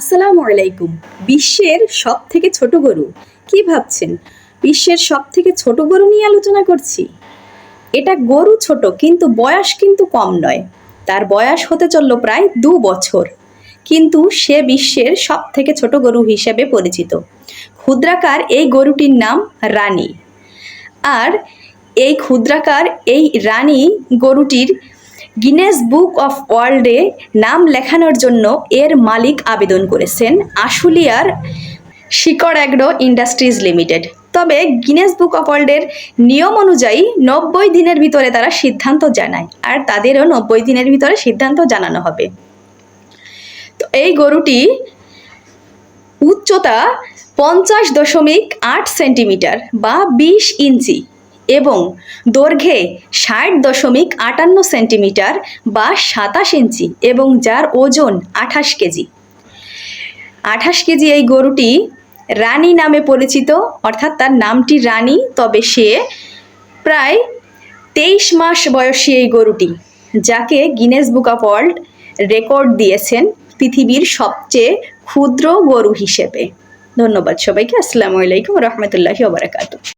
আসসালামু আলাইকুম। বিশ্বের সব থেকে ছোট গরু, কি ভাবছেন? বিশ্বের সব থেকে ছোট গরু নিয়ে আলোচনা করছি। এটা গরু ছোট, কিন্তু বয়স কিন্তু কম নয়। তার বয়স হতে চলল প্রায় 2 বছর, কিন্তু সে বিশ্বের সব থেকে ছোট গরু হিসেবে পরিচিত। ক্ষুদ্রাকার এই গরুটির নাম রানী। আর এই ক্ষুদ্রাকার এই রানী গরুটির গিনেস বুক অফ ওয়ার্ল্ডে নাম লেখানোর জন্য এর মালিক আবেদন করেছেন আশুলিয়ার শিকড় অ্যাগ্রো ইন্ডাস্ট্রিজ লিমিটেড। তবে গিনেস বুক অফ ওয়ার্ল্ডের নিয়ম অনুযায়ী 90 দিনের ভিতরে তারা সিদ্ধান্ত জানায়, আর তাদেরও 90 দিনের ভিতরে সিদ্ধান্ত জানানো হবে। তো এই গরুটি উচ্চতা 50.8 সেন্টিমিটার বা 20 ইঞ্চি এবং দৈর্ঘ্যে 60.58 সেন্টিমিটার বা 27 ইঞ্চি এবং যার ওজন 28 কেজি। 28 কেজি এই গরুটি রানী নামে পরিচিত, অর্থাৎ তার নামটি রানী। তবে সে প্রায় 23 মাস বয়সী এই গরুটি, যাকে Guinness book of world record দিয়েছেন পৃথিবীর সবচেয়ে ক্ষুদ্র গরু হিসেবে। ধন্যবাদ সবাইকে। আসসালামু আলাইকুম রহমতুল্লাহি ওয়া বারাকাতুহু।